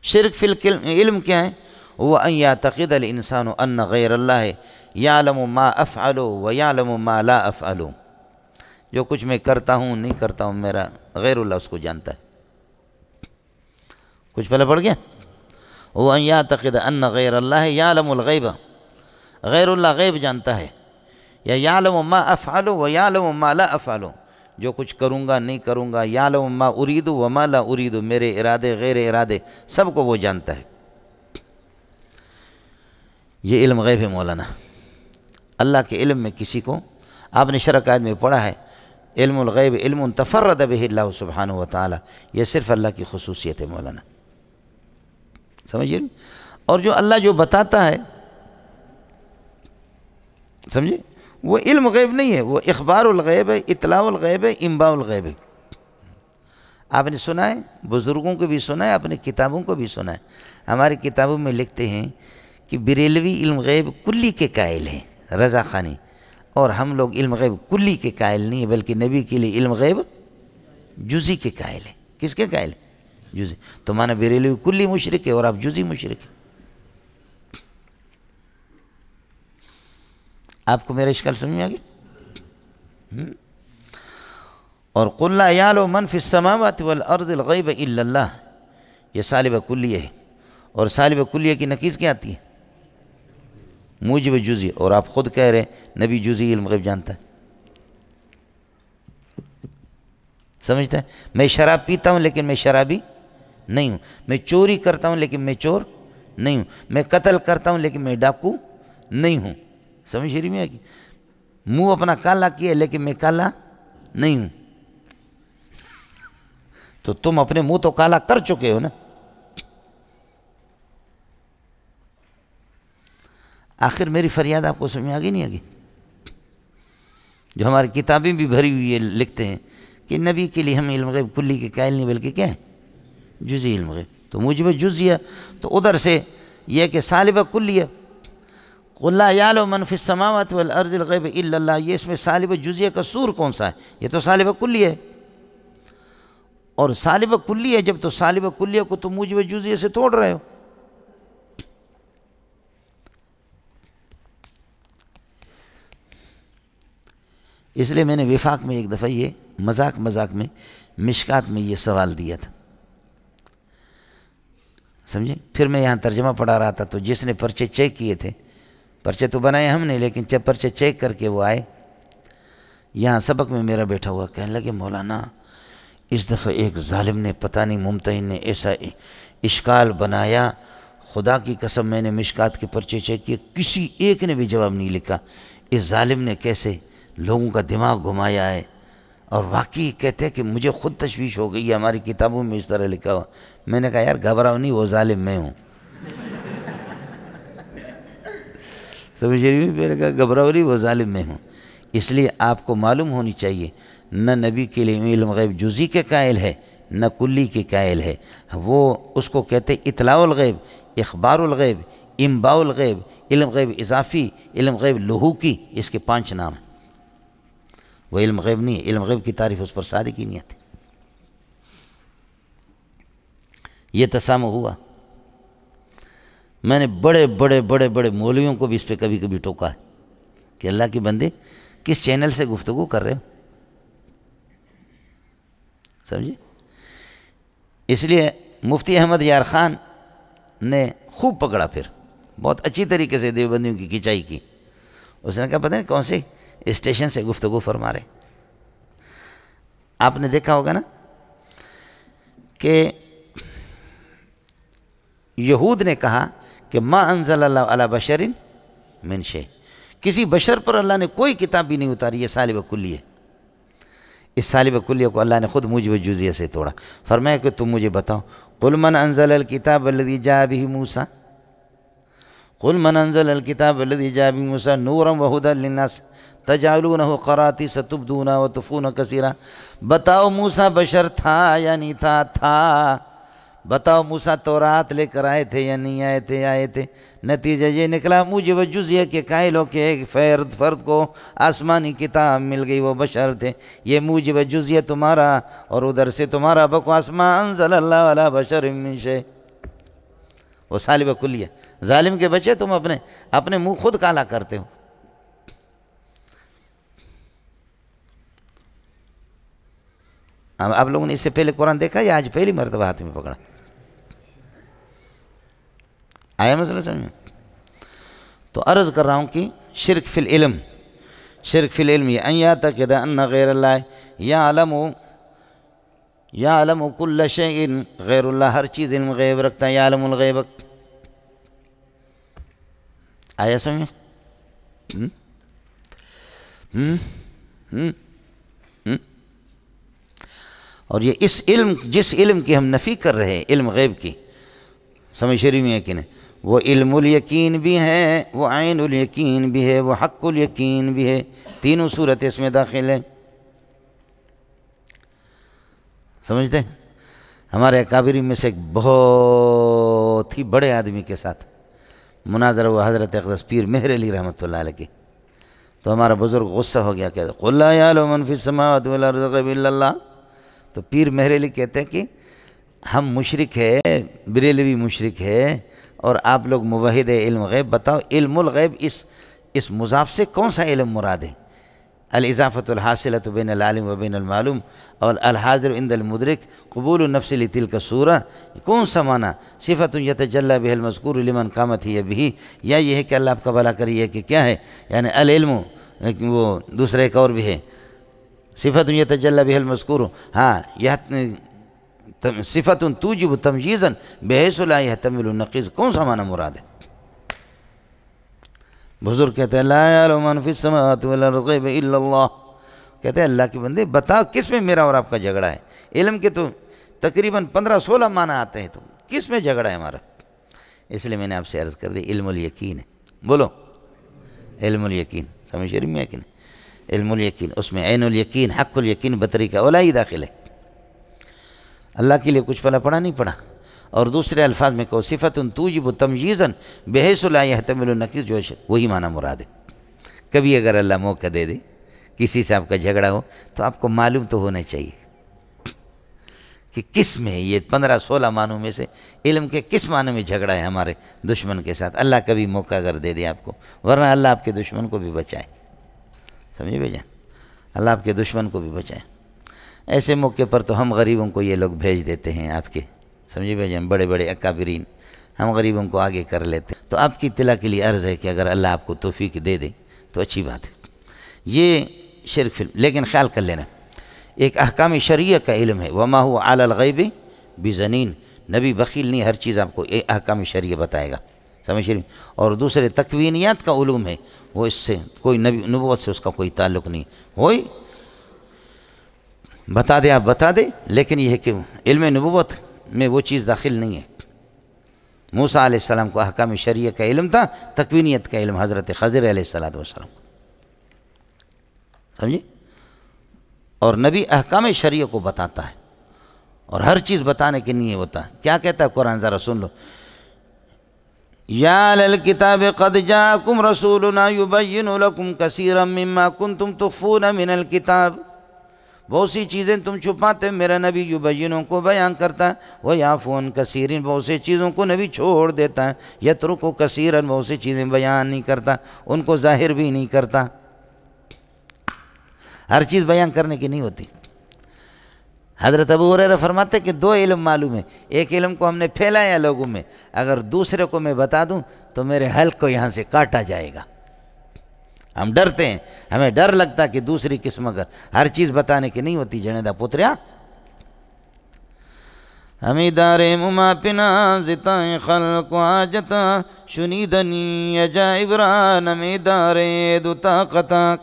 شرک فی العلم کیا ہے؟ وہ ان یعتقد الانسان ان غیر اللہ یعلم ما افعل و یعلم ما لا افعل، جو کچھ میں کرتا ہوں نہیں کرتا ہوں میرا غیر اللہ اس کو جانتا ہے۔ کچھ پہلے پڑھ گیا؟ وہ ان یعتقد ان غیر اللہ یعلم الغیب، غیر اللہ غیب جانتا ہے، یا یعلم ما افعل و یعلم ما لا افعل، جو کچھ کروں گا نہیں کروں گا، یعلم ما ارید و ما لا ارید، میرے ارادے غیر ارادے سب کو وہ جانتا ہے۔ یہ علم غیب ہے مولانا۔ اللہ کے علم میں کسی کو، آپ نے شرح قائد میں پڑھا ہے، علم الغیب علم تفرد بہ اللہ سبحانہ وتعالی، یہ صرف اللہ کی خصوصیت ہے مولانا، سمجھیے؟ اور جو اللہ جو بتاتا ہے، سمجھے، وہ علم غیب نہیں ہے، وہ اخبار الغیب ہے، اطلاع الغیب ہے، انباء الغیب ہے۔ آپ نے سنا ہے، بزرگوں کو بھی سنا ہے، اپنے کتابوں کو بھی سنا ہے۔ ہماری کتابوں میں لکھتے ہیں کہ بریلوی علم غیب کلی کے قائل ہیں، رضا خانی، اور ہم لوگ علم غیب کلی کے قائل نہیں ہیں، بلکہ نبی کے لیے علم غیب جزئی کے قائل ہیں۔ کس کے قائل ہیں؟ جزئی۔ تو مانا بریلوی کلی مشرک ہے اور آپ جزئی مشرک ہیں۔ آپ کو میرا اشکال سمجھ میں آ گیا؟ اور قُلْ لَا يَعْلَمُ مَنْ فِي السَّمَاوَاتِ وَالْأَرْضِ الْغَيْبَ إِلَّا اللَّهُ، یہ سالب کلیہ ہے، اور سالب کلیہ کی نقیض کیا آتی ہے؟ موجب جزئی، اور آپ خود کہہ رہے ہیں نبی جزئی علم غیب جانتا ہے۔ سمجھتا ہے؟ میں شراب پیتا ہوں لیکن میں شرابی نہیں ہوں، میں چوری کرتا ہوں لیکن میں چور نہیں ہوں، میں قتل کرتا ہوں لیکن میں ڈاکو نہیں ہوں، سمجھ رہی میں؟ منہ اپنا کالا کیا لیکن میں کالا نہیں ہوں۔ تو تم اپنے منہ تو کالا کر چکے ہو نا۔ آخر میری فریاد آپ کو سمجھ میں آگی نہیں آگی؟ جو ہماری کتابیں بھی بھری ہوئی ہے، لکھتے ہیں کہ نبی کے لیے ہم علم غیب کلی کے قائل نہیں، بلکہ کیا ہے؟ جزئی علم غیب۔ تو موجب جزئی ہے، تو ادھر سے یہ کہ سالب کلیہ، قُلْ لَا يَعْلَمُ مَنْ فِي السَّمَاوَاتِ وَالْأَرْضِ الْغَيْبَ إِلَّا اللَّهُ، یہ اس میں سالب جزئیہ کا سور کون سا ہے؟ یہ تو سالب کلیہ ہے، اور سالب کلیہ ہے جب، تو سالب کلیہ کو تم موجب جزئیہ سے توڑ رہے ہو۔ اس لیے میں نے وفاق میں ایک دفعہ یہ مذاق میں مشکات میں یہ سوال دیا تھا، سمجھے؟ پھر میں یہاں ترجمہ پڑھا رہا تھا، تو جس نے پرچے چیک کیے تھے، پرچے تو بنائے ہم نے، لیکن جب پرچے چیک کر کے وہ آئے یہاں سبق میں، میرا بیٹھا ہوا کہنے لگے مولانا اس دفعہ ایک ظالم نے، پتہ نہیں ممتحن نے ایسا اشکال بنایا، خدا کی قسم میں نے مشکات کے پرچے چیک کیے، کسی ایک نے بھی جواب نہیں لکھا، اس ظالم نے کیسے لوگوں کا دماغ گھمایا ہے۔ اور واقعی کہتے ہیں کہ مجھے خود تشویش ہو گئی ہے، ہماری کتابوں میں اس طرح لکھا ہوا۔ میں نے کہا یار گھبراؤ نہیں، وہ ظالم میں ہوں، سمجھ رہی؟ میں نے کہا گھبراؤ نہیں، وہ ظالم میں ہوں۔ اس لیے آپ کو معلوم ہونی چاہیے، نہ نبی کے لیے علم غیب جزئی کے قائل ہے، نہ کلی کے قائل ہے، وہ اس کو کہتے اطلاع الغیب، اخبار الغیب، انباء الغیب، علم غیب اضافی، علم غیب لحوقی، اس کے 5 نام ہیں۔ وہ علم غیب نہیں ہے، علم غیب کی تعریف اس پر صادق ہی نہیں آتی۔ یہ تسامح ہوا، میں نے بڑے بڑے بڑے بڑے مولویوں کو بھی اس پہ کبھی کبھی ٹوکا ہے کہ اللہ کے بندے کس چینل سے گفتگو کر رہے ہو، سمجھے؟ اس لیے مفتی احمد یار خان نے خوب پکڑا، پھر بہت اچھی طریقے سے دیوبندیوں کی کھینچائی کی۔ اس نے کہا پتہ نہیں کون سے اسٹیشن سے گفتگو فرما رہے۔ آپ نے دیکھا ہوگا نا کہ یہود نے کہا کہ ما انزل اللہ علی بشر من شیء، کسی بشر پر اللہ نے کوئی کتاب بھی نہیں اتاری، یہ سالب کلیہ ہے۔ اس سالب کلیہ کو اللہ نے خود موجب جزئیہ سے توڑا، فرمایا کہ تم مجھے بتاؤ، قل من انزل الکتاب الذی جاء به موسیٰ، قل من انزل الکتاب الذی جاء به موسیٰ نورا وہدی للناس تجعلونہ قراطیس تبدون وتخفون کثیرا، بتاؤ موسیٰ بشر تھا یا نہیں تھا، بتاؤ موسیٰ تورات لے کر آئے تھے یا نہیں آئے تھے، نتیجہ یہ نکلا موجب جزئیہ کے قائل ہو کہ ایک فرد کو آسمانی کتاب مل گئی، وہ بشر تھے۔ یہ موجب جزئیہ تمہارا، اور ادھر سے تمہارا بکواس ما انزل اللہ علی بشر من شیء۔ وہ سالب کلیہ. ظالم کے بچے تم اپنے منہ خود کالا کرتے ہو. آپ لوگوں نے اس سے پہلے قرآن دیکھا یا آج پہلی مرتبہ ہاتھ میں پکڑا؟ آیا مسئلہ سمجھ میں؟ تو عرض کر رہا ہوں کہ شرک فی العلم، شرک فی العلم یہ ان یعتقد ان غیر اللہ یعلم کل شیء، غیر اللہ ہر چیز علم غیب رکھتا ہے. یعلم الغیب. آیا سمجھ میں؟ اور یہ اس علم، جس علم کی ہم نفی کر رہے ہیں، علم غیب کی، سمجھ شریف میں یقین ہے، وہ علم الیقین بھی ہے، وہ عین الیقین بھی ہے، وہ حق الیقین بھی ہے. تینوں صورت اس میں داخل ہیں. سمجھتے ہیں؟ ہمارے اکابرین میں سے ایک بہت ہی بڑے آدمی کے ساتھ مناظرہ ہوا، حضرت اقدس پیر مہر علی رحمۃ اللہ علیہ کی. تو ہمارا بزرگ غصہ ہو گیا، کہتے قل لا یعلم من فی السماوات والارض الغیب الا اللہ. تو پیر مہر علی کہتے ہیں کہ ہم مشرک ہے، بریلوی مشرک ہے، اور آپ لوگ موحد علم غیب. بتاؤ علم الغیب اس مضاف سے کون سا علم مراد ہے؟ الاضافۃ الحاصلۃ بین العالم و بین المعلوم اور الحاضر عند المدرک قبول النفس لتلک الصورہ، کون سا معنی؟ صفت یتجلی بہ المذکور لمن قامت ہی بہ، یا یہ ہے کہ اللہ آپ کا بھلا کریے کہ کیا ہے؟ یعنی العلم، وہ دوسرا ایک اور بھی ہے صفت یتجلی بہ المذکور، ہاں یہ صفت توجب تمجیزا بحیث لا یحتمل النقیض. کون سا معنی مراد ہے؟ بزرگ کہتے ہیں لا یعلم من فی السماوات والارض الغیب الا اللہ. کہتے ہیں اللہ کے بندے بتاؤ کس میں میرا اور آپ کا جھگڑا ہے؟ علم کے تو تقریباً 15-16 معنی آتے ہیں، تو کس میں جھگڑا ہے ہمارا؟ اس لیے میں نے آپ سے عرض کر دی علم الیقین ہے. بولو علم الیقین، سمجھ شریف میں یقین، علم الیقین، اس میں عین الیقین، حق الیقین بطری کا اولا ہی داخل ہے. اللہ کے لیے کچھ پڑھا نہیں پڑھا. اور دوسرے الفاظ میں کہو صفت توجب تمجیزا بحیث لا یحتمل النقیض، جو وہی معنی مراد ہے. کبھی اگر اللہ موقع دے دے کسی سے آپ کا جھگڑا ہو تو آپ کو معلوم تو ہونا چاہیے کہ کس میں یہ 15-16 معنوں میں سے علم کے کس معنی میں جھگڑا ہے ہمارے دشمن کے ساتھ. اللہ کبھی موقع اگر دے دے آپ کو، ورنہ اللہ آپ کے دشمن کو بھی بچائے. سمجھے بھائی جان؟ اللہ آپ کے دشمن کو بھی بچائے. ایسے موقع پر تو ہم غریبوں کو یہ لوگ بھیج دیتے ہیں آپ کے، سمجھے بھائی جان، بڑے بڑے اکابرین ہم غریبوں کو آگے کر لیتے ہیں. تو آپ کی اطلاع کے لیے عرض ہے کہ اگر اللہ آپ کو توفیق دے دے تو اچھی بات ہے. یہ شرک فلم، لیکن خیال کر لینا ایک احکام شرعیہ کا علم ہے. وما هو علی الغیب بضنین، نبی بخیل نہیں، ہر چیز آپ کو احکام شرعیہ بتائے گا. سمجھ شریف. اور دوسرے تکوینیات کا علوم ہے، وہ اس سے کوئی نبوت سے اس کا کوئی تعلق نہیں. ہوئی بتا دے آپ بتا دے، لیکن یہ ہے کہ علم نبوت میں وہ چیز داخل نہیں ہے. موسیٰ علیہ السلام کو احکام شرعیہ کا علم تھا، تکوینیت کا علم حضرت خضر علیہ السلام. سمجھے؟ اور نبی احکام شرعیہ کو بتاتا ہے، اور ہر چیز بتانے کے لیے ہوتا ہے. کیا کہتا ہے قرآن؟ ذرا سن لو. یا اہل الکتاب قد جاءکم رسولنا یبین لکم کثیرا مما کنتم تخفون من الکتاب، بہت سی چیزیں تم چھپاتے، میرا نبی یبینوں کو بیان کرتا ہے. ویعفو عن کثیر، بہت سی چیزوں کو نبی چھوڑ دیتا ہے. یترک کثیرا، بہت سی چیزیں بیان نہیں کرتا، ان کو ظاہر بھی نہیں کرتا. ہر چیز بیان کرنے کی نہیں ہوتی. حضرت ابو ہریرہ فرماتے کہ 2 علم معلوم ہے. ایک علم کو ہم نے پھیلایا لوگوں میں، اگر دوسرے کو میں بتا دوں تو میرے حلق کو یہاں سے کاٹا جائے گا. ہم ڈرتے ہیں، ہمیں ڈر لگتا کہ دوسری قسم اگر ہر چیز بتانے کی نہیں ہوتی. جنیدہ پتریا ہمیں دارے مما پنا زتائیں خلق آجتا شنیدنی یجا عبران ہمیں دارے دو طاقتا.